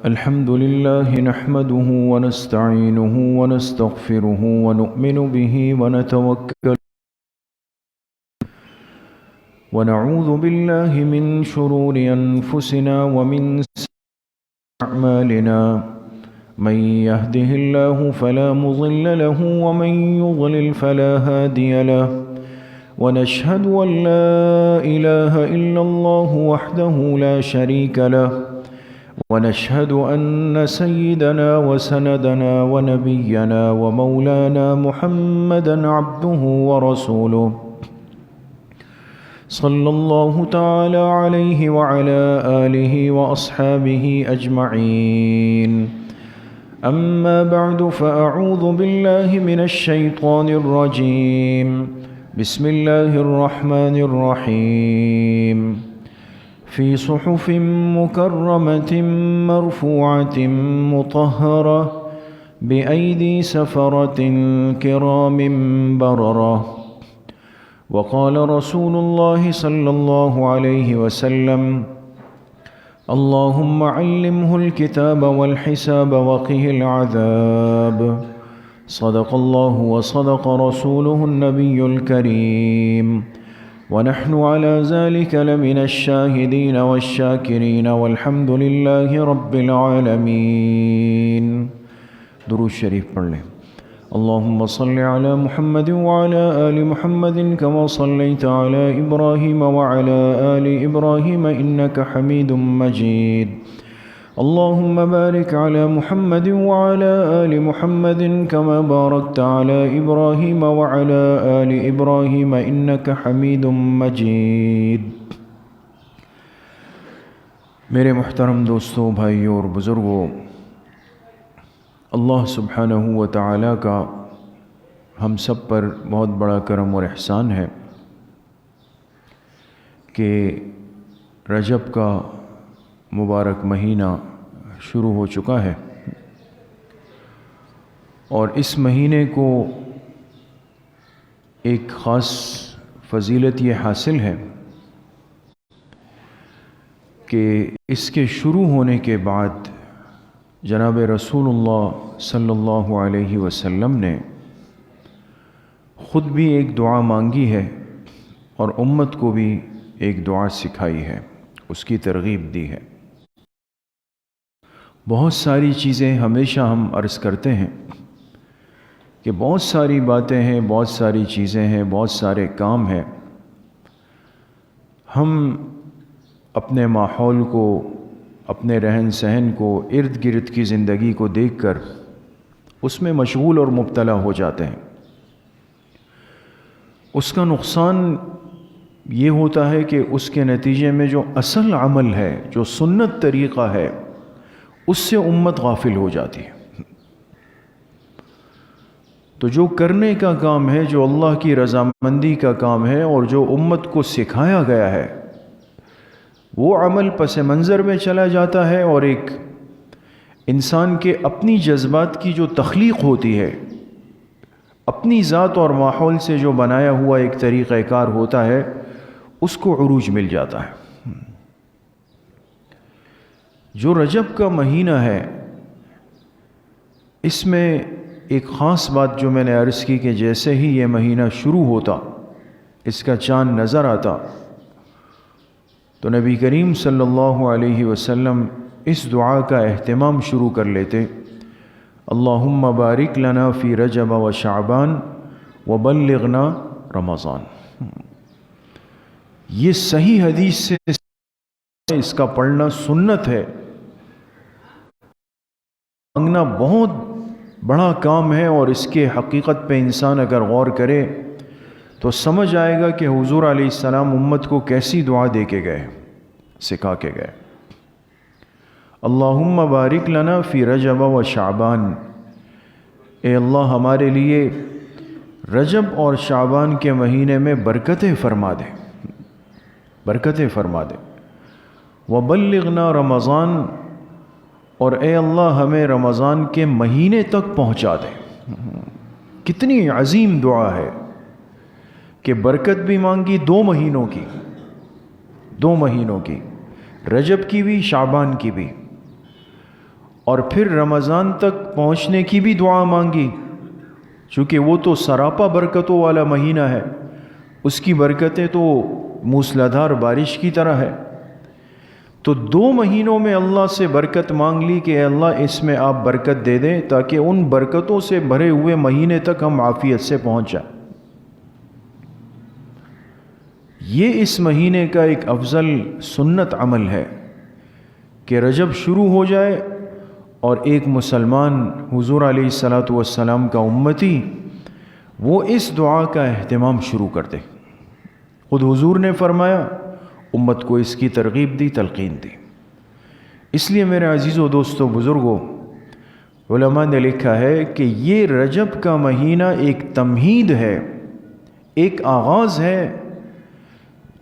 الحمد لله نحمده ونستعينه ونستغفره ونؤمن به ونتوكل ونعوذ بالله من شرور أنفسنا ومن سيئات أعمالنا من يهده الله فلا مضل له ومن يضلل فلا هادي له ونشهد أن لا إله إلا الله وحده لا شريك له ونشهد أن سيدنا وسندنا ونبينا ومولانا محمدًا عبده ورسوله صلى الله تعالى عليه وعلى آله وأصحابه أجمعين. أما بعد فأعوذ بالله من الشيطان الرجيم. بسم الله الرحمن الرحيم. في صحف مكرمة مرفوعة مطهرة بأيدي سفرة كرام بررة. وقال رسول الله صلى الله عليه وسلم: اللهم علمه الكتاب والحساب وقه العذاب. صدق الله وصدق رسوله النبي الكريم، ونحن على ذلك لمن الشاهدين والشاكرين والحمد لله رب العالمين. درود شریف پڑھ لیں. اللهم صل على محمد وعلى آل محمد كما صليت على إبراهيم وعلى آل إبراهيم إنك حميد مجيد. اللهم بارك على محمد وعلى آل محمد كما باركت على إبراهيم وعلى آل إبراهيم إنك حميد مجيد. میرے محترم دوستوں، بھائیوں اور بزرگوں، اللہ سبحانہ و تعالیٰ کا ہم سب پر بہت بڑا کرم اور احسان ہے کہ رجب کا مبارک مہینہ شروع ہو چکا ہے، اور اس مہینے کو ایک خاص فضیلت یہ حاصل ہے کہ اس کے شروع ہونے کے بعد جناب رسول اللہ صلی اللہ علیہ وسلم نے خود بھی ایک دعا مانگی ہے اور امت کو بھی ایک دعا سکھائی ہے، اس کی ترغیب دی ہے. بہت ساری چیزیں ہمیشہ ہم عرض کرتے ہیں کہ بہت ساری باتیں ہیں، بہت ساری چیزیں ہیں، بہت سارے کام ہیں. ہم اپنے ماحول کو، اپنے رہن سہن کو، ارد گرد کی زندگی کو دیکھ کر اس میں مشغول اور مبتلا ہو جاتے ہیں. اس کا نقصان یہ ہوتا ہے کہ اس کے نتیجے میں جو اصل عمل ہے، جو سنت طریقہ ہے، اس سے امت غافل ہو جاتی ہے. تو جو کرنے کا کام ہے، جو اللہ کی رضامندی کا کام ہے اور جو امت کو سکھایا گیا ہے، وہ عمل پس منظر میں چلا جاتا ہے، اور ایک انسان کے اپنی جذبات کی جو تخلیق ہوتی ہے، اپنی ذات اور ماحول سے جو بنایا ہوا ایک طریقہ کار ہوتا ہے، اس کو عروج مل جاتا ہے. جو رجب کا مہینہ ہے، اس میں ایک خاص بات جو میں نے عرض کی کہ جیسے ہی یہ مہینہ شروع ہوتا، اس کا چاند نظر آتا، تو نبی کریم صلی اللہ علیہ وسلم اس دعا کا اہتمام شروع کر لیتے: اللہم بارک لنا فی رجب و شعبان وبلغنا رمضان. یہ صحیح حدیث سے اس کا پڑھنا سنت ہے. مانگنا بہت بڑا کام ہے، اور اس کے حقیقت پہ انسان اگر غور کرے تو سمجھ آئے گا کہ حضور علیہ السلام امت کو کیسی دعا دے کے گئے، سکھا کے گئے. اللہم بارک لنا فی رجب و شعبان. اے اللہ، ہمارے لیے رجب اور شعبان کے مہینے میں برکتیں فرما دے، برکتیں فرما دے. وبلغنا رمضان، اور اے اللہ ہمیں رمضان کے مہینے تک پہنچا دے. کتنی عظیم دعا ہے کہ برکت بھی مانگی 2 مہینوں کی، 2 مہینوں کی. رجب کی بھی، شعبان کی بھی، اور پھر رمضان تک پہنچنے کی بھی دعا مانگی، چونکہ وہ تو سراپا برکتوں والا مہینہ ہے، اس کی برکتیں تو موسلادھار بارش کی طرح ہے۔ تو 2 مہینوں میں اللہ سے برکت مانگ لی کہ اے اللہ اس میں آپ برکت دے دیں تاکہ ان برکتوں سے بھرے ہوئے مہینے تک ہم عافیت سے پہنچ جائیں۔ یہ اس مہینے کا ایک افضل سنت عمل ہے کہ رجب شروع ہو جائے اور ایک مسلمان حضور علیہ الصلاۃ والسلام کا امتی وہ اس دعا کا اہتمام شروع کر دے۔ خود حضور نے فرمایا، امت کو اس کی ترغیب دی، تلقین دی۔ اس لیے میرے عزیزو، دوستو، بزرگوں، علماء نے لکھا ہے کہ یہ رجب کا مہینہ ایک تمہید ہے، ایک آغاز ہے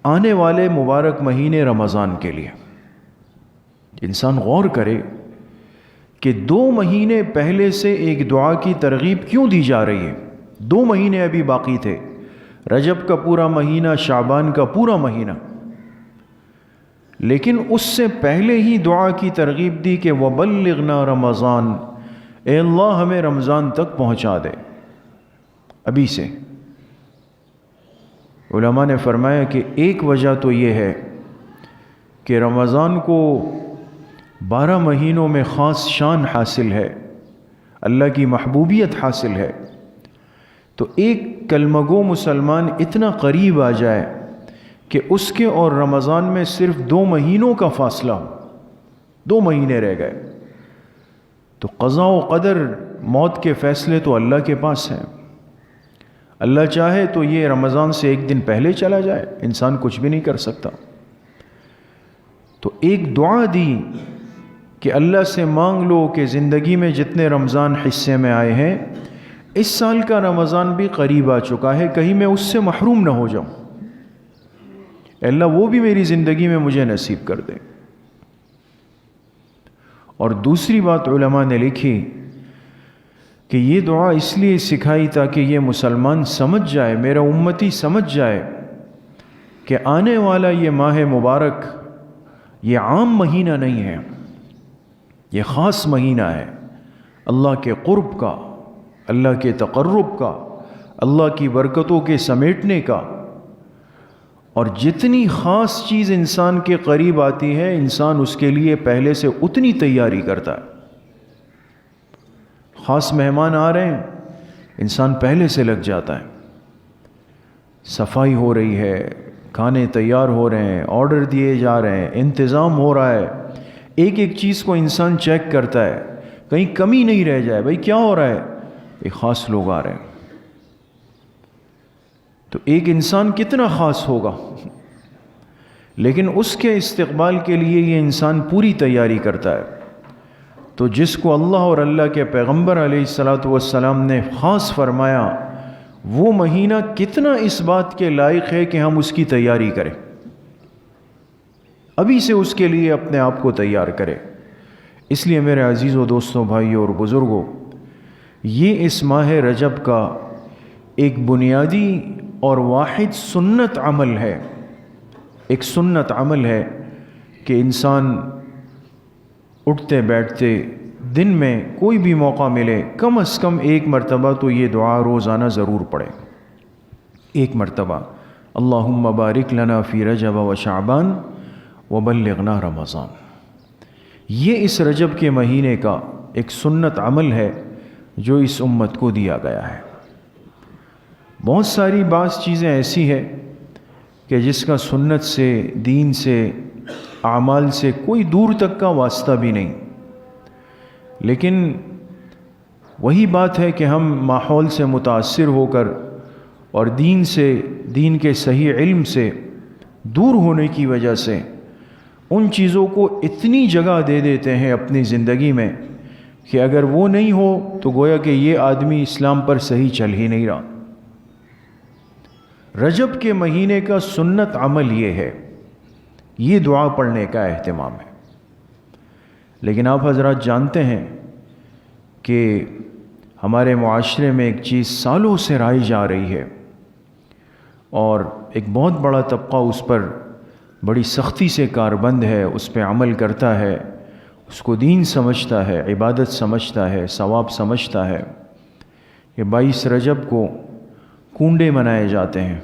آنے والے مبارک مہینے رمضان کے لیے۔ انسان غور کرے کہ 2 مہینے پہلے سے ایک دعا کی ترغیب کیوں دی جا رہی ہے۔ 2 مہینے ابھی باقی تھے، رجب کا پورا مہینہ، شعبان کا پورا مہینہ، لیکن اس سے پہلے ہی دعا کی ترغیب دی کہ وَبَلِّغْنَا رمضان، اے اللہ ہمیں رمضان تک پہنچا دے ابھی سے۔ علماء نے فرمایا کہ ایک وجہ تو یہ ہے کہ رمضان کو 12 مہینوں میں خاص شان حاصل ہے، اللہ کی محبوبیت حاصل ہے، تو ایک کلمہ گو مسلمان اتنا قریب آ جائے کہ اس کے اور رمضان میں صرف 2 مہینوں کا فاصلہ ہو، 2 مہینے رہ گئے، تو قضاء و قدر، موت کے فیصلے تو اللہ کے پاس ہیں۔ اللہ چاہے تو یہ رمضان سے 1 دن پہلے چلا جائے، انسان کچھ بھی نہیں کر سکتا۔ تو ایک دعا دی کہ اللہ سے مانگ لو کہ زندگی میں جتنے رمضان حصے میں آئے ہیں، اس سال کا رمضان بھی قریب آ چکا ہے، کہیں میں اس سے محروم نہ ہو جاؤں، اے اللہ وہ بھی میری زندگی میں مجھے نصیب کر دے۔ اور دوسری بات علماء نے لکھی کہ یہ دعا اس لیے سکھائی تاکہ یہ مسلمان سمجھ جائے، میرا امتی سمجھ جائے کہ آنے والا یہ ماہ مبارک یہ عام مہینہ نہیں ہے، یہ خاص مہینہ ہے، اللہ کے قرب کا، اللہ کے تقرب کا، اللہ کی برکتوں کے سمیٹنے کا۔ اور جتنی خاص چیز انسان کے قریب آتی ہے، انسان اس کے لیے پہلے سے اتنی تیاری کرتا ہے۔ خاص مہمان آ رہے ہیں، انسان پہلے سے لگ جاتا ہے، صفائی ہو رہی ہے، کھانے تیار ہو رہے ہیں، آرڈر دیے جا رہے ہیں، انتظام ہو رہا ہے، ایک ایک چیز کو انسان چیک کرتا ہے، کہیں کمی نہیں رہ جائے، بھائی کیا ہو رہا ہے، ایک خاص لوگ آ رہے ہیں۔ تو ایک انسان کتنا خاص ہوگا، لیکن اس کے استقبال کے لیے یہ انسان پوری تیاری کرتا ہے۔ تو جس کو اللہ اور اللہ کے پیغمبر علیہ الصلاۃ والسلام نے خاص فرمایا، وہ مہینہ کتنا اس بات کے لائق ہے کہ ہم اس کی تیاری کریں، ابھی سے اس کے لیے اپنے آپ کو تیار کریں۔ اس لیے میرے عزیزوں، دوستوں، بھائیوں اور بزرگوں، یہ اس ماہ رجب کا ایک بنیادی اور واحد سنت عمل ہے، ایک سنت عمل ہے کہ انسان اٹھتے بیٹھتے دن میں کوئی بھی موقع ملے، کم از کم 1 مرتبہ تو یہ دعا روزانہ ضرور پڑھے، 1 مرتبہ، اللہم بارک لنا فی رجب و شعبان وبلغنا رمضان۔ یہ اس رجب کے مہینے کا ایک سنت عمل ہے جو اس امت کو دیا گیا ہے۔ بہت ساری بعض چیزیں ایسی ہیں کہ جس کا سنت سے، دین سے، اعمال سے کوئی دور تک کا واسطہ بھی نہیں، لیکن وہی بات ہے کہ ہم ماحول سے متاثر ہو کر اور دین سے، دین کے صحیح علم سے دور ہونے کی وجہ سے ان چیزوں کو اتنی جگہ دے دیتے ہیں اپنی زندگی میں کہ اگر وہ نہیں ہو تو گویا کہ یہ آدمی اسلام پر صحیح چل ہی نہیں رہا۔ رجب کے مہینے کا سنت عمل یہ ہے، یہ دعا پڑھنے کا اہتمام ہے۔ لیکن آپ حضرات جانتے ہیں کہ ہمارے معاشرے میں ایک چیز سالوں سے رائج آ رہی ہے اور ایک بہت بڑا طبقہ اس پر بڑی سختی سے کاربند ہے، اس پہ عمل کرتا ہے، اس کو دین سمجھتا ہے، عبادت سمجھتا ہے، ثواب سمجھتا ہے، کہ 22 رجب کو کنڈے منائے جاتے ہیں،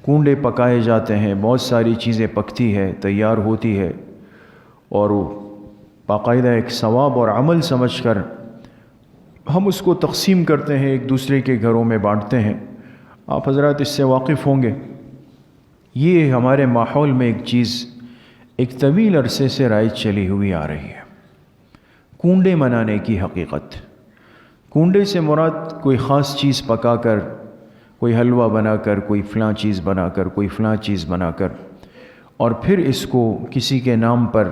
کنڈے پکائے جاتے ہیں، بہت ساری چیزیں پکتی ہے، تیار ہوتی ہے، اور باقاعدہ ایک ثواب اور عمل سمجھ کر ہم اس کو تقسیم کرتے ہیں، ایک دوسرے کے گھروں میں بانٹتے ہیں۔ آپ حضرات اس سے واقف ہوں گے۔ یہ ہمارے ماحول میں ایک چیز ایک طویل عرصے سے رائج چلی ہوئی آ رہی ہے، کنڈے منانے کی حقیقت۔ کنڈے سے مراد کوئی خاص چیز پکا کر، کوئی حلوہ بنا کر، کوئی فلاں چیز بنا کر، کوئی فلاں چیز بنا کر، اور پھر اس کو کسی کے نام پر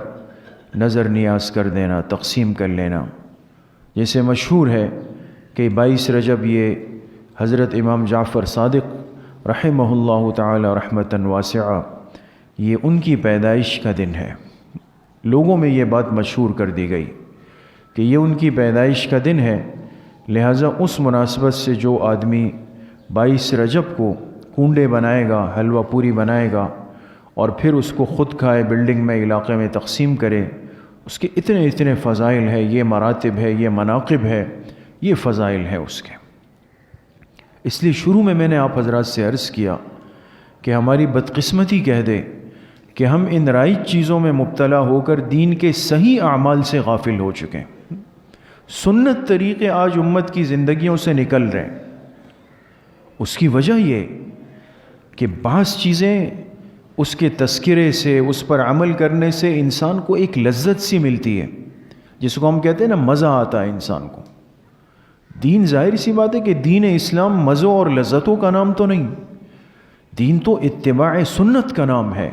نظر نیاز کر دینا، تقسیم کر لینا۔ جیسے مشہور ہے کہ 22 رجب یہ حضرت امام جعفر صادق رحمہ اللہ تعالی رحمتاً واسعہ، یہ ان کی پیدائش کا دن ہے۔ لوگوں میں یہ بات مشہور کر دی گئی کہ یہ ان کی پیدائش کا دن ہے، لہٰذا اس مناسبت سے جو آدمی 22 رجب کو کنڈے بنائے گا، حلوہ پوری بنائے گا، اور پھر اس کو خود کھائے، بلڈنگ میں، علاقے میں تقسیم کرے، اس کے اتنے فضائل ہے، یہ مراتب ہے، یہ مناقب ہے، یہ فضائل ہے اس کے۔ اس لیے شروع میں نے آپ حضرات سے عرض کیا کہ ہماری بدقسمتی کہہ دے کہ ہم ان رائج چیزوں میں مبتلا ہو کر دین کے صحیح اعمال سے غافل ہو چکے ہیں۔ سنت طریقے آج امت کی زندگیوں سے نکل رہے ہیں۔ اس کی وجہ یہ کہ بعض چیزیں اس کے تذکرے سے، اس پر عمل کرنے سے انسان کو ایک لذت سی ملتی ہے، جس کو ہم کہتے ہیں نا، مزہ آتا ہے انسان کو۔ دین، ظاہر سی بات ہے کہ دین اسلام مزوں اور لذتوں کا نام تو نہیں، دین تو اتباع سنت کا نام ہے۔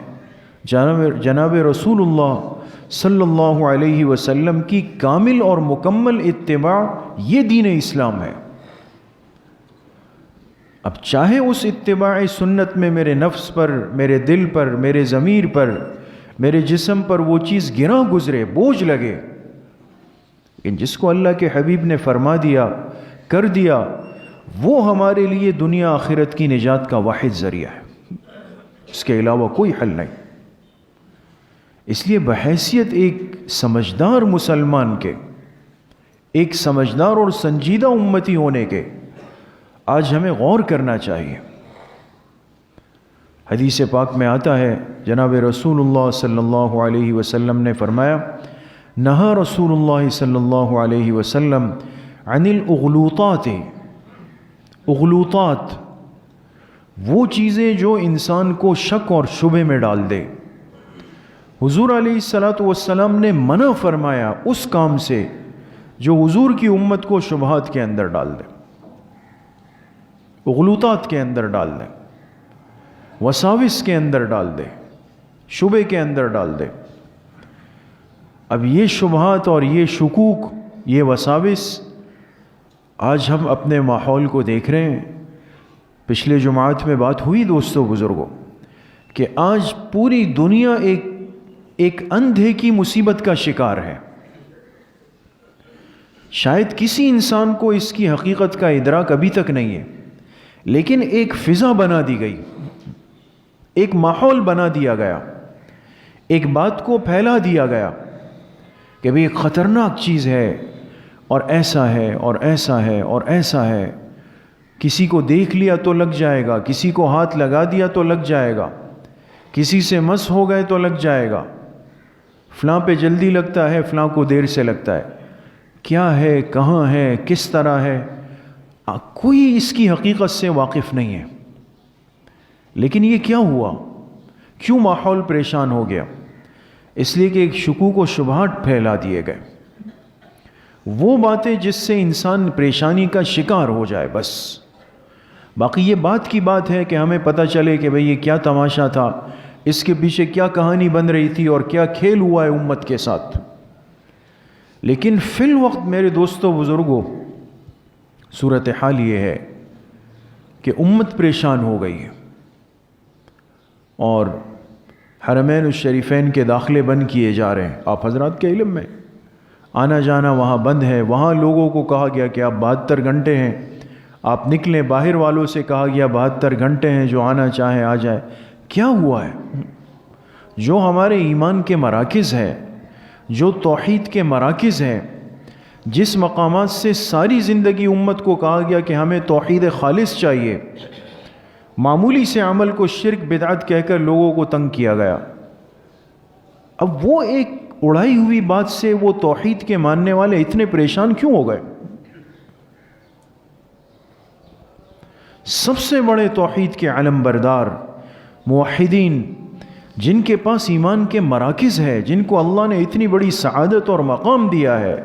جناب رسول اللہ صلی اللہ علیہ وسلم کی کامل اور مکمل اتباع، یہ دین اسلام ہے۔ اب چاہے اس اتباع سنت میں میرے نفس پر، میرے دل پر، میرے ضمیر پر، میرے جسم پر وہ چیز گراں گزرے، بوجھ لگے، لیکن جس کو اللہ کے حبیب نے فرما دیا، کر دیا، وہ ہمارے لیے دنیا آخرت کی نجات کا واحد ذریعہ ہے، اس کے علاوہ کوئی حل نہیں۔ اس لیے بحیثیت ایک سمجھدار مسلمان کے، ایک سمجھدار اور سنجیدہ امتی ہونے کے، آج ہمیں غور کرنا چاہیے۔ حدیث پاک میں آتا ہے، جناب رسول اللہ صلی اللہ علیہ وسلم نے فرمایا، نہا رسول اللہ صلی اللہ علیہ وسلم عن الاغلوطات۔ اغلوطات وہ چیزیں جو انسان کو شک اور شبہ میں ڈال دے۔ حضور علیہ الصلاۃ والسلام نے منع فرمایا اس کام سے جو حضور کی امت کو شبہات کے اندر ڈال دے، اغلوطات کے اندر ڈال دے، وساوس کے اندر ڈال دے، شبہ کے اندر ڈال دے۔ اب یہ شبہات اور یہ شکوک، یہ وساوس، آج ہم اپنے ماحول کو دیکھ رہے ہیں۔ پچھلے جمعات میں بات ہوئی دوستو بزرگوں کہ آج پوری دنیا ایک اندھے کی مصیبت کا شکار ہے۔ شاید کسی انسان کو اس کی حقیقت کا ادراک ابھی تک نہیں ہے، لیکن ایک فضا بنا دی گئی، ایک ماحول بنا دیا گیا، ایک بات کو پھیلا دیا گیا کہ بھی ایک خطرناک چیز ہے، اور ایسا ہے، اور ایسا ہے، اور ایسا ہے۔ کسی کو دیکھ لیا تو لگ جائے گا، کسی کو ہاتھ لگا دیا تو لگ جائے گا، کسی سے مس ہو گئے تو لگ جائے گا، فلاں پہ جلدی لگتا ہے، فلاں کو دیر سے لگتا ہے۔ کیا ہے، کہاں ہے، کس طرح ہے، کوئی اس کی حقیقت سے واقف نہیں ہے۔ لیکن یہ کیا ہوا؟ کیوں ماحول پریشان ہو گیا؟ اس لیے کہ ایک شکوک و شبہات پھیلا دیے گئے، وہ باتیں جس سے انسان پریشانی کا شکار ہو جائے بس۔ باقی یہ بات کی بات ہے کہ ہمیں پتہ چلے کہ بھئی یہ کیا تماشا تھا، اس کے پیچھے کیا کہانی بن رہی تھی، اور کیا کھیل ہوا ہے امت کے ساتھ۔ لیکن فی الوقت میرے دوستو بزرگوں، صورتحال یہ ہے کہ امت پریشان ہو گئی ہے، اور حرمین الشریفین کے داخلے بند کیے جا رہے ہیں۔ آپ حضرات کے علم میں آنا جانا وہاں بند ہے۔ وہاں لوگوں کو کہا گیا کہ آپ 72 گھنٹے ہیں، آپ نکلیں۔ باہر والوں سے کہا گیا 72 گھنٹے ہیں، جو آنا چاہے آ جائے۔ کیا ہوا ہے؟ جو ہمارے ایمان کے مراکز ہیں، جو توحید کے مراکز ہیں، جس مقامات سے ساری زندگی امت کو کہا گیا کہ ہمیں توحید خالص چاہیے، معمولی سے عمل کو شرک بدعت کہہ کر لوگوں کو تنگ کیا گیا۔ اب وہ ایک اڑائی ہوئی بات سے وہ توحید کے ماننے والے اتنے پریشان کیوں ہو گئے؟ سب سے بڑے توحید کے علم بردار موحدین، جن کے پاس ایمان کے مراکز ہے، جن کو اللہ نے اتنی بڑی سعادت اور مقام دیا ہے،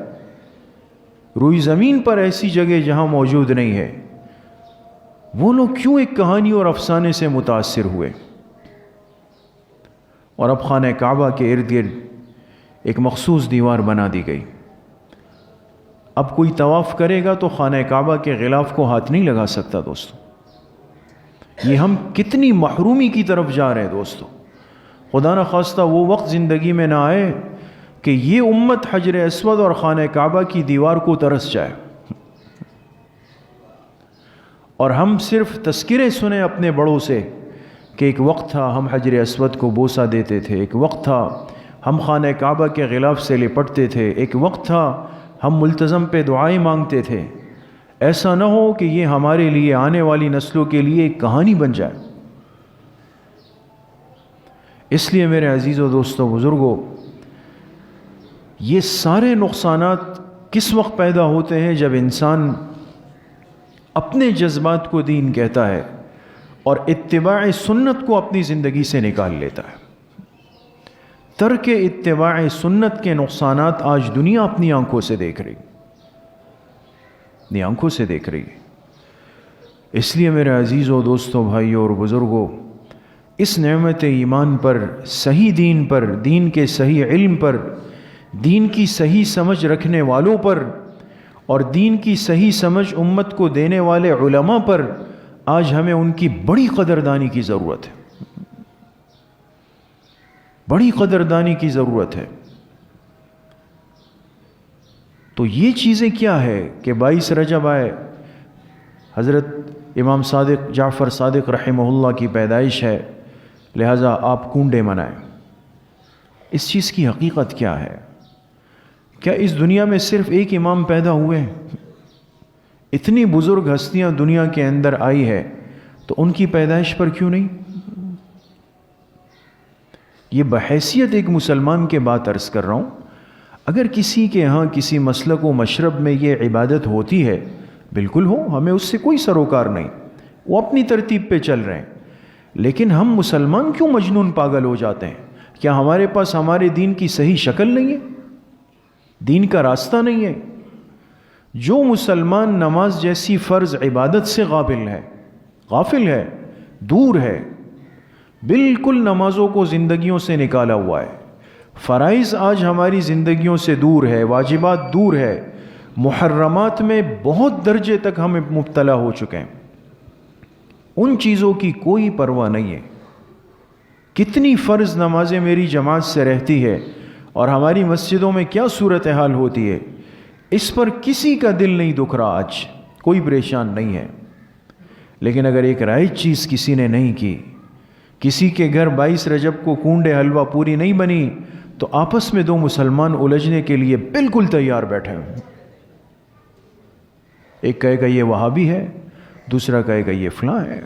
روئی زمین پر ایسی جگہ جہاں موجود نہیں ہے، وہ لوگ کیوں ایک کہانی اور افسانے سے متاثر ہوئے؟ اور اب خانہ کعبہ کے ارد گرد ایک مخصوص دیوار بنا دی گئی۔ اب کوئی طواف کرے گا تو خانہ کعبہ کے غلاف کو ہاتھ نہیں لگا سکتا۔ دوستو، یہ ہم کتنی محرومی کی طرف جا رہے ہیں دوستو۔ خدا نہ خواستہ وہ وقت زندگی میں نہ آئے کہ یہ امت حجر اسود اور خانہ کعبہ کی دیوار کو ترس جائے، اور ہم صرف تذکرے سنیں اپنے بڑوں سے کہ ایک وقت تھا ہم حجر اسود کو بوسہ دیتے تھے، ایک وقت تھا ہم خانہ کعبہ کے غلاف سے لپٹتے تھے، ایک وقت تھا ہم ملتزم پہ دعائیں مانگتے تھے۔ ایسا نہ ہو کہ یہ ہمارے لیے، آنے والی نسلوں کے لیے ایک کہانی بن جائے۔ اس لیے میرے عزیزوں، دوستوں، بزرگوں، یہ سارے نقصانات کس وقت پیدا ہوتے ہیں؟ جب انسان اپنے جذبات کو دین کہتا ہے اور اتباع سنت کو اپنی زندگی سے نکال لیتا ہے۔ ترک اتباع سنت کے نقصانات آج دنیا اپنی آنکھوں سے دیکھ رہی، اپنی آنکھوں سے دیکھ رہی ہے۔ اس لیے میرے عزیزوں، دوستوں، بھائیوں اور بزرگوں، اس نعمت ایمان پر، صحیح دین پر، دین کے صحیح علم پر، دین کی صحیح سمجھ رکھنے والوں پر، اور دین کی صحیح سمجھ امت کو دینے والے علماء پر آج ہمیں ان کی بڑی قدردانی کی ضرورت ہے، بڑی قدردانی کی ضرورت ہے۔ تو یہ چیزیں کیا ہے کہ 22 رجب آئے، حضرت امام صادق جعفر صادق رحمہ اللہ کی پیدائش ہے، لہٰذا آپ کنڈے منائیں۔ اس چیز کی حقیقت کیا ہے؟ کیا اس دنیا میں صرف ایک امام پیدا ہوئے ہیں؟ اتنی بزرگ ہستیاں دنیا کے اندر آئی ہے، تو ان کی پیدائش پر کیوں نہیں؟ یہ بحیثیت ایک مسلمان کے بات عرض کر رہا ہوں۔ اگر کسی کے ہاں کسی مسلک و مشرب میں یہ عبادت ہوتی ہے، بالکل ہو، ہمیں اس سے کوئی سروکار نہیں، وہ اپنی ترتیب پہ چل رہے ہیں۔ لیکن ہم مسلمان کیوں مجنون پاگل ہو جاتے ہیں؟ کیا ہمارے پاس ہمارے دین کی صحیح شکل نہیں ہے؟ دین کا راستہ نہیں ہے؟ جو مسلمان نماز جیسی فرض عبادت سے غافل ہے، دور ہے، بالکل نمازوں کو زندگیوں سے نکالا ہوا ہے، فرائض آج ہماری زندگیوں سے دور ہے، واجبات دور ہے، محرمات میں بہت درجے تک ہم مبتلا ہو چکے ہیں، ان چیزوں کی کوئی پرواہ نہیں ہے۔ کتنی فرض نمازیں میری جماعت سے رہتی ہے اور ہماری مسجدوں میں کیا صورتحال ہوتی ہے، اس پر کسی کا دل نہیں دکھ رہا، آج کوئی پریشان نہیں ہے۔ لیکن اگر ایک رائج چیز کسی نے نہیں کی، کسی کے گھر 22 رجب کو کنڈے حلوہ پوری نہیں بنی، تو آپس میں دو مسلمان الجھنے کے لیے بالکل تیار بیٹھے ہیں۔ ایک کہے گا یہ وہابی ہے، دوسرا کہے گا یہ فلاں ہے۔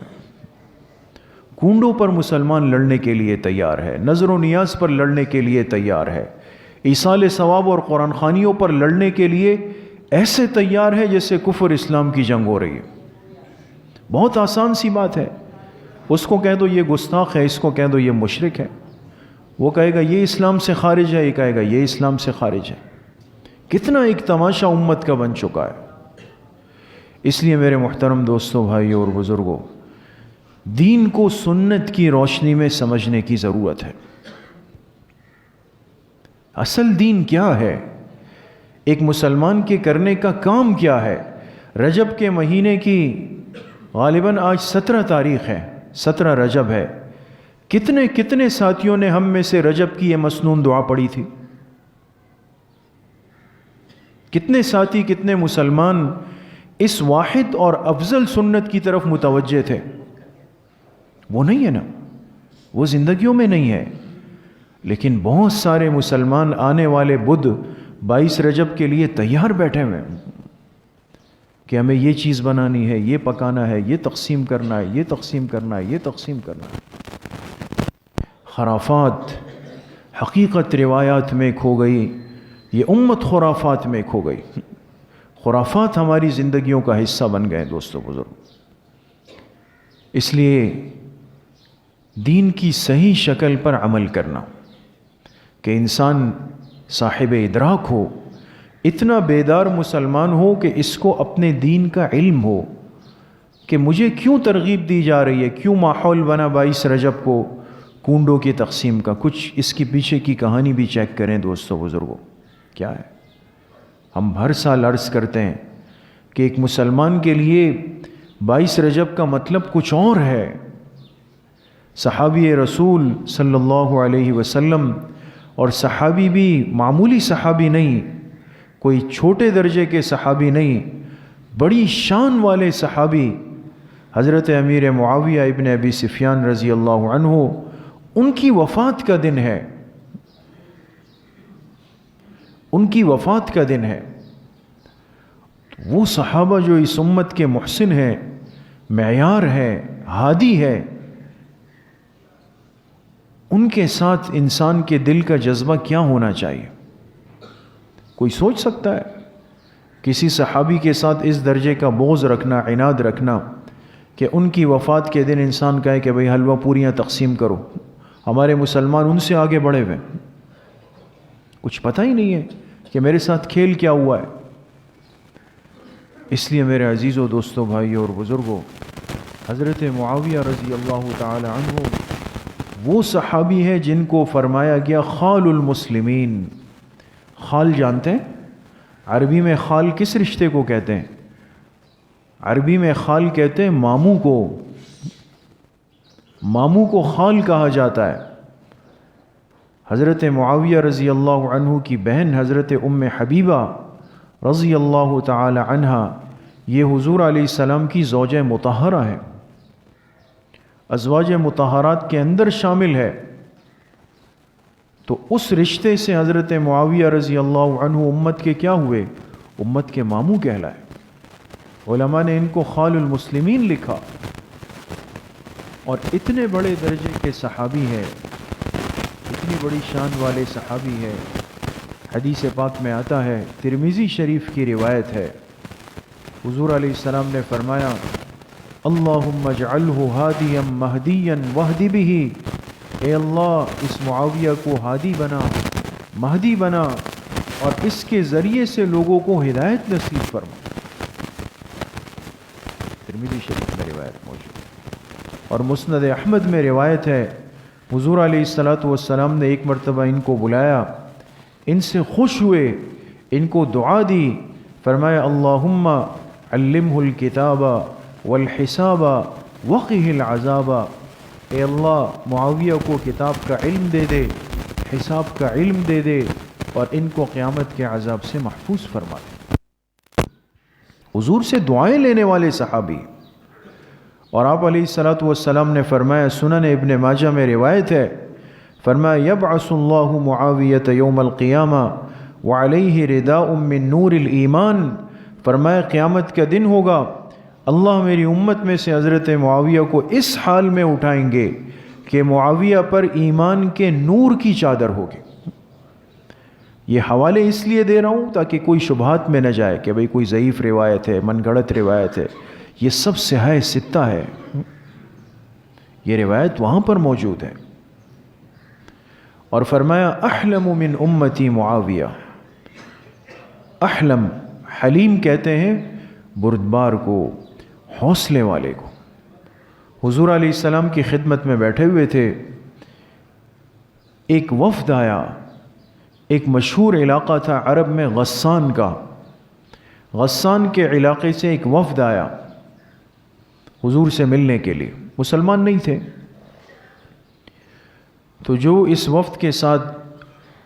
کنڈوں پر مسلمان لڑنے کے لیے تیار ہے، نظر و نیاز پر لڑنے کے لیے تیار ہے، ایصال ثواب اور قرآن خوانیوں پر لڑنے کے لیے ایسے تیار ہے جیسے کفر اسلام کی جنگ ہو رہی ہے۔ بہت آسان سی بات ہے، اس کو کہہ دو یہ گستاخ ہے، اس کو کہہ دو یہ مشرک ہے، وہ کہے گا یہ اسلام سے خارج ہے، یہ کہے گا یہ اسلام سے خارج ہے۔ کتنا ایک تماشا امت کا بن چکا ہے۔ اس لیے میرے محترم دوستوں، بھائیوں اور بزرگوں، دین کو سنت کی روشنی میں سمجھنے کی ضرورت ہے۔ اصل دین کیا ہے؟ ایک مسلمان کے کرنے کا کام کیا ہے؟ رجب کے مہینے کی غالباً آج 17 تاریخ ہے، 17 رجب ہے۔ کتنے ساتھیوں نے ہم میں سے رجب کی یہ مسنون دعا پڑھی تھی؟ کتنے ساتھی، کتنے مسلمان اس واحد اور افضل سنت کی طرف متوجہ تھے؟ وہ نہیں ہے نا، وہ زندگیوں میں نہیں ہے۔ لیکن بہت سارے مسلمان آنے والے بدھ 22 رجب کے لیے تیار بیٹھے ہوئے ہیں کہ ہمیں یہ چیز بنانی ہے، یہ پکانا ہے، یہ تقسیم کرنا ہے، یہ تقسیم کرنا ہے، یہ تقسیم کرنا ہے۔ خرافات حقیقت روایات میں کھو گئی، یہ امت خرافات میں کھو گئی۔ خرافات ہماری زندگیوں کا حصہ بن گئے دوستو بزرگ۔ اس لیے دین کی صحیح شکل پر عمل کرنا، کہ انسان صاحب ادراک ہو، اتنا بیدار مسلمان ہو کہ اس کو اپنے دین کا علم ہو کہ مجھے کیوں ترغیب دی جا رہی ہے، کیوں ماحول بنا 22 رجب کو کنڈوں کی تقسیم کا۔ کچھ اس کی پیچھے کی کہانی بھی چیک کریں دوستو بزرگوں، کیا ہے۔ ہم ہر سال عرض کرتے ہیں کہ ایک مسلمان کے لیے 22 رجب کا مطلب کچھ اور ہے۔ صحابی رسول صلی اللہ علیہ وسلم، اور صحابی بھی معمولی صحابی نہیں، کوئی چھوٹے درجے کے صحابی نہیں، بڑی شان والے صحابی حضرت امیر معاویہ ابن ابی سفیان رضی اللہ عنہ، ان کی وفات کا دن ہے، ان کی وفات کا دن ہے۔ وہ صحابہ جو اس امت کے محسن ہیں، معیار ہے، ہادی ہے، ان کے ساتھ انسان کے دل کا جذبہ کیا ہونا چاہیے؟ کوئی سوچ سکتا ہے کسی صحابی کے ساتھ اس درجے کا بغض رکھنا، عناد رکھنا کہ ان کی وفات کے دن انسان کہے کہ بھئی حلوہ پوریاں تقسیم کرو، ہمارے مسلمان ان سے آگے بڑھے ہوئے، کچھ پتہ ہی نہیں ہے کہ میرے ساتھ کھیل کیا ہوا ہے۔ اس لیے میرے عزیزوں، دوستوں، بھائیوں اور بزرگوں، حضرت معاویہ رضی اللہ تعالی عنہ وہ صحابی ہے جن کو فرمایا گیا خال المسلمین۔ خال جانتے ہیں عربی میں خال کس رشتے کو کہتے ہیں؟ عربی میں خال کہتے ہیں ماموں کو، ماموں کو خال کہا جاتا ہے۔ حضرت معاویہ رضی اللہ عنہ کی بہن حضرت ام حبیبہ رضی اللہ تعالی عنہا، یہ حضور علیہ السلام کی زوجہ مطہرہ ہے، ازواج مطہرات کے اندر شامل ہے۔ تو اس رشتے سے حضرت معاویہ رضی اللہ عنہ امت کے کیا ہوئے؟ امت کے ماموں کہلائے۔ علماء نے ان کو خال المسلمین لکھا، اور اتنے بڑے درجے کے صحابی ہے، اتنی بڑی شان والے صحابی ہے۔ حدیث پاک میں آتا ہے، ترمذی شریف کی روایت ہے، حضور علیہ السلام نے فرمایا اللہم اجعلہ ہادیا مہدیا واہد بہ، اے اللہ اس معاویہ کو ہادی بنا، مہدی بنا، اور اس کے ذریعے سے لوگوں کو ہدایت نصیب فرما۔ ترمذی شریف میں روایت موجود ہے، اور مسند احمد میں روایت ہے، حضور علیہ السلام نے ایک مرتبہ ان کو بلایا، ان سے خوش ہوئے، ان کو دعا دی، فرمایا اللہم علمہ الکتاب والحساب وقہ العذاب، اے اللہ معاویہ کو کتاب کا علم دے دے، حساب کا علم دے دے، اور ان کو قیامت کے عذاب سے محفوظ فرما دے۔ حضور سے دعائیں لینے والے صحابی، اور آپ علیہ السلام نے فرمایا، سنن ابن ماجہ میں روایت ہے، فرمایا یبعث اللہ معاویۃ یوم القیامہ وعلیہ رداء من نور الایمان، فرمایا قیامت کا دن ہوگا، اللہ میری امت میں سے حضرت معاویہ کو اس حال میں اٹھائیں گے کہ معاویہ پر ایمان کے نور کی چادر ہوگی۔ یہ حوالے اس لیے دے رہا ہوں تاکہ کوئی شبہات میں نہ جائے کہ بھئی کوئی ضعیف روایت ہے، من گھڑت روایت ہے، یہ سب صحیح ستہ ہے، یہ روایت وہاں پر موجود ہے۔ اور فرمایا احلم من امتی معاویہ، احلم، حلیم کہتے ہیں بردبار کو، حوصلے والے کو۔ حضور علیہ السلام کی خدمت میں بیٹھے ہوئے تھے، ایک وفد آیا، ایک مشہور علاقہ تھا عرب میں غسان کا، غسان کے علاقے سے ایک وفد آیا حضور سے ملنے کے لیے، مسلمان نہیں تھے۔ تو جو اس وفد کے ساتھ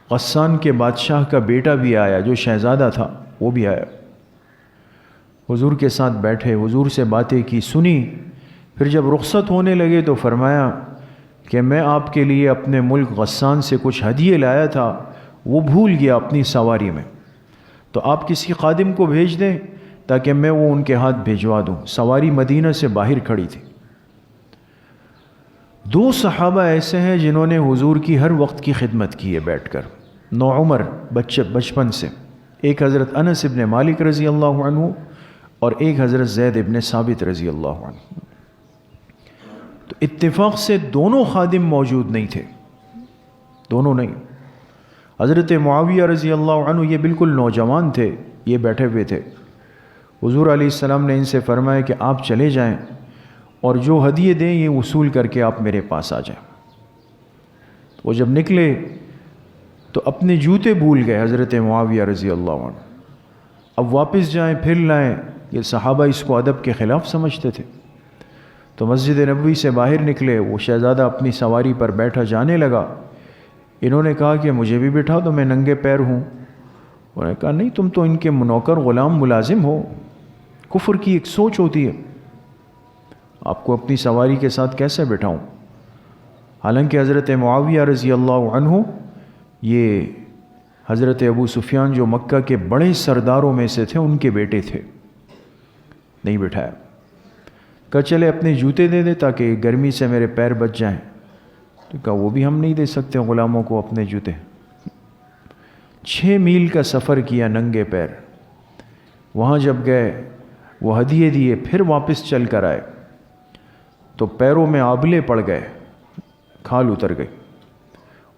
غسان کے بادشاہ کا بیٹا بھی آیا، جو شہزادہ تھا وہ بھی آیا، حضور کے ساتھ بیٹھے، حضور سے باتیں کی، سنی، پھر جب رخصت ہونے لگے تو فرمایا کہ میں آپ کے لیے اپنے ملک غسان سے کچھ ہدیے لایا تھا، وہ بھول گیا اپنی سواری میں، تو آپ کسی خادم کو بھیج دیں تاکہ میں وہ ان کے ہاتھ بھیجوا دوں۔ سواری مدینہ سے باہر کھڑی تھی۔ 2 صحابہ ایسے ہیں جنہوں نے حضور کی ہر وقت کی خدمت کی ہے بیٹھ کر، نوعمر بچپن سے، ایک حضرت انس ابن مالک رضی اللہ عنہ اور ایک حضرت زید ابن ثابت رضی اللہ عنہ۔ تو اتفاق سے دونوں خادم موجود نہیں تھے، دونوں نہیں۔ حضرت معاویہ رضی اللہ عنہ یہ بالکل نوجوان تھے، یہ بیٹھے ہوئے تھے۔ حضور علیہ السلام نے ان سے فرمایا کہ آپ چلے جائیں اور جو ہدیے دیں یہ وصول کر کے آپ میرے پاس آ جائیں۔ وہ جب نکلے تو اپنے جوتے بھول گئے حضرت معاویہ رضی اللہ عنہ۔ اب واپس جائیں پھر لائیں، یہ صحابہ اس کو ادب کے خلاف سمجھتے تھے۔ تو مسجد نبوی سے باہر نکلے، وہ شہزادہ اپنی سواری پر بیٹھا جانے لگا۔ انہوں نے کہا کہ مجھے بھی بٹھا دو، میں ننگے پیر ہوں۔ انہوں نے کہا نہیں، تم تو ان کے نوکر غلام ملازم ہو۔ کفر کی ایک سوچ ہوتی ہے، آپ کو اپنی سواری کے ساتھ کیسے بٹھاؤں؟ حالانکہ حضرت معاویہ رضی اللہ عنہ یہ حضرت ابو سفیان جو مکہ کے بڑے سرداروں میں سے تھے ان کے بیٹے تھے، نہیں بٹھایا۔ کہا چلے اپنے جوتے دے دے تاکہ گرمی سے میرے پیر بچ جائیں۔ تو کہا وہ بھی ہم نہیں دے سکتے غلاموں کو اپنے جوتے۔ 6 میل کا سفر کیا ننگے پیر، وہاں جب گئے وہ ہدیے دیے، پھر واپس چل کر آئے تو پیروں میں آبلے پڑ گئے، کھال اتر گئی۔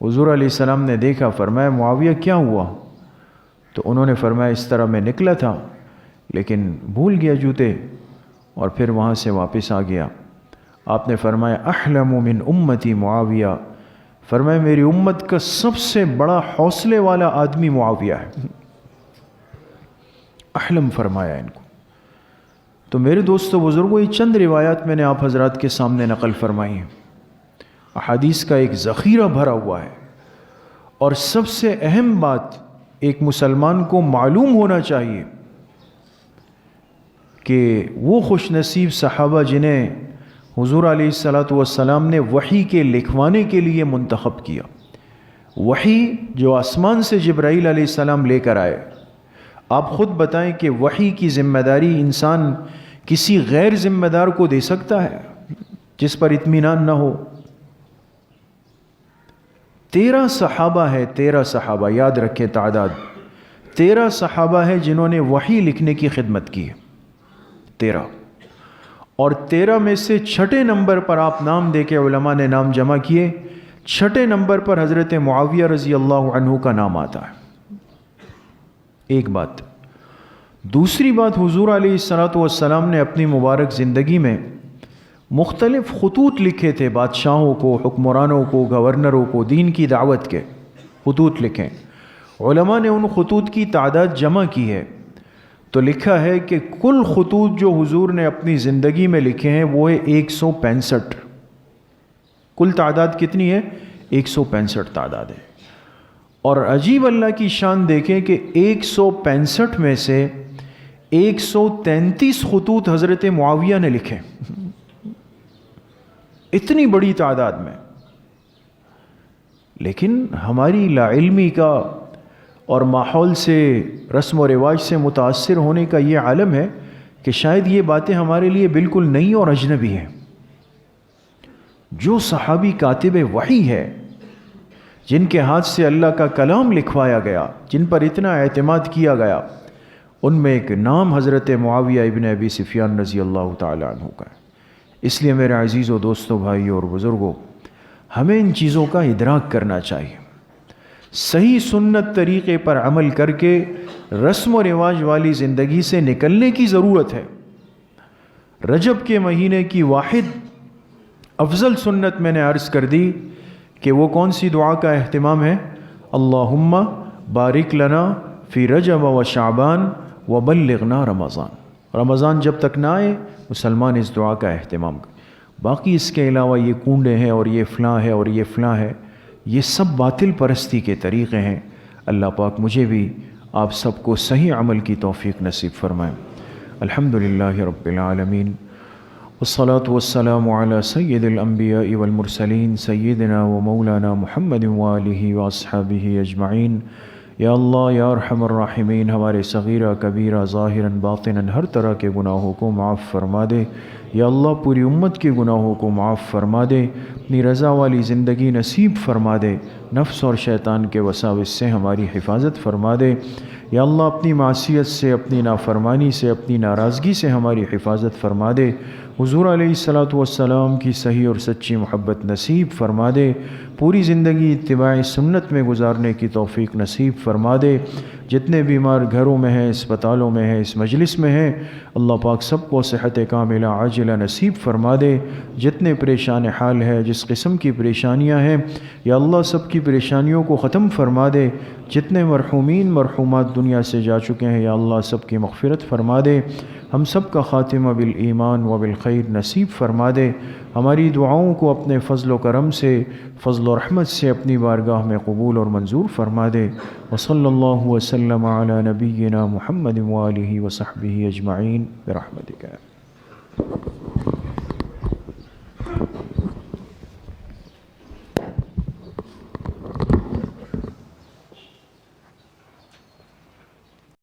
حضور علیہ السلام نے دیکھا، فرمایا معاویہ کیا ہوا؟ تو انہوں نے فرمایا اس طرح میں نکلا تھا لیکن بھول گیا جوتے، اور پھر وہاں سے واپس آ گیا۔ آپ نے فرمایا احلم من امتی معاویہ، فرمایا میری امت کا سب سے بڑا حوصلے والا آدمی معاویہ ہے، احلم فرمایا ان کو۔ تو میرے دوستو بزرگوں، یہ چند روایات میں نے آپ حضرات کے سامنے نقل فرمائی ہیں۔ احادیث کا ایک ذخیرہ بھرا ہوا ہے، اور سب سے اہم بات ایک مسلمان کو معلوم ہونا چاہیے کہ وہ خوش نصیب صحابہ جنہیں حضور علیہ السلام نے وحی کے لکھوانے کے لیے منتخب کیا، وحی جو آسمان سے جبرائیل علیہ السلام لے کر آئے۔ آپ خود بتائیں کہ وحی کی ذمہ داری انسان کسی غیر ذمہ دار کو دے سکتا ہے جس پر اطمینان نہ ہو؟ 13 صحابہ ہے، 13 صحابہ، یاد رکھیں تعداد، 13 صحابہ ہے جنہوں نے وحی لکھنے کی خدمت کی ہے، 13۔ اور 13 میں سے 6 نمبر پر آپ نام دے کے علماء نے نام جمع کیے، 6 نمبر پر حضرت معاویہ رضی اللہ عنہ کا نام آتا ہے۔ ایک بات۔ دوسری بات، حضور علیہ السلام نے اپنی مبارک زندگی میں مختلف خطوط لکھے تھے، بادشاہوں کو، حکمرانوں کو، گورنروں کو، دین کی دعوت کے خطوط لکھیں۔ علماء نے ان خطوط کی تعداد جمع کی ہے تو لکھا ہے کہ کل خطوط جو حضور نے اپنی زندگی میں لکھے ہیں وہ ہے 165۔ کل تعداد کتنی ہے؟ 165 تعداد ہے۔ اور عجیب اللہ کی شان دیکھیں کہ 165 میں سے 133 خطوط حضرت معاویہ نے لکھے، اتنی بڑی تعداد میں۔ لیکن ہماری لاعلمی کا اور ماحول سے، رسم و رواج سے متاثر ہونے کا یہ عالم ہے کہ شاید یہ باتیں ہمارے لیے بالکل نئی اور اجنبی ہیں۔ جو صحابی کاتب وحی ہے، جن کے ہاتھ سے اللہ کا کلام لکھوایا گیا، جن پر اتنا اعتماد کیا گیا، ان میں ایک نام حضرت معاویہ ابن ابی سفیان رضی اللہ تعالی عنہ کا ہے۔ اس لیے میرے عزیزوں، دوستوں، بھائیوں اور بزرگوں، ہمیں ان چیزوں کا ادراک کرنا چاہیے، صحیح سنت طریقے پر عمل کر کے رسم و رواج والی زندگی سے نکلنے کی ضرورت ہے۔ رجب کے مہینے کی واحد افضل سنت میں نے عرض کر دی کہ وہ کون سی دعا کا اہتمام ہے؟ اللہم بارک لنا فی رجب و شعبان وبلغنا رمضان۔ رمضان جب تک نہ آئے مسلمان اس دعا کا اہتمام کرے۔ باقی اس کے علاوہ یہ کنڈے ہیں اور یہ فلاں ہے اور یہ فلاں ہے، یہ سب باطل پرستی کے طریقے ہیں۔ اللہ پاک مجھے بھی آپ سب کو صحیح عمل کی توفیق نصیب فرمائے۔ الحمدللہ رب العالمین، والصلاة والسلام على سید الانبیاء والمرسلین سیدنا و مولانا محمد وآلہ واصحابہ اجمعین۔ یا اللہ یا ارحم الراحمین، ہمارے صغیرہ کبیرہ ظاہراً باطناً ہر طرح کے گناہوں کو معاف فرما دے۔ یا اللہ پوری امت کے گناہوں کو معاف فرما دے، اپنی رضا والی زندگی نصیب فرما دے، نفس اور شیطان کے وساوس سے ہماری حفاظت فرما دے۔ یا اللہ اپنی معصیت سے، اپنی نافرمانی سے، اپنی ناراضگی سے ہماری حفاظت فرما دے۔ حضور علیہ الصلاۃ والسلام کی صحیح اور سچی محبت نصیب فرما دے، پوری زندگی اتباع سنت میں گزارنے کی توفیق نصیب فرما دے۔ جتنے بیمار گھروں میں ہیں، اسپتالوں میں ہیں، اس مجلس میں ہیں، اللہ پاک سب کو صحت کاملہ عاجلہ نصیب فرما دے۔ جتنے پریشان حال ہے، جس قسم کی پریشانیاں ہیں، یا اللہ سب کی پریشانیوں کو ختم فرما دے۔ جتنے مرحومین مرحومات دنیا سے جا چکے ہیں، یا اللہ سب کی مغفرت فرما دے۔ ہم سب کا خاتمہ بالایمان و بالخیر نصیب فرما دے۔ ہماری دعاؤں کو اپنے فضل و کرم سے، فضل و رحمت سے اپنی بارگاہ میں قبول اور منظور فرما دے۔ وصلی اللہ وسلم علی نبینا محمد وآلہ وصحبہ اجمعین برحمتک۔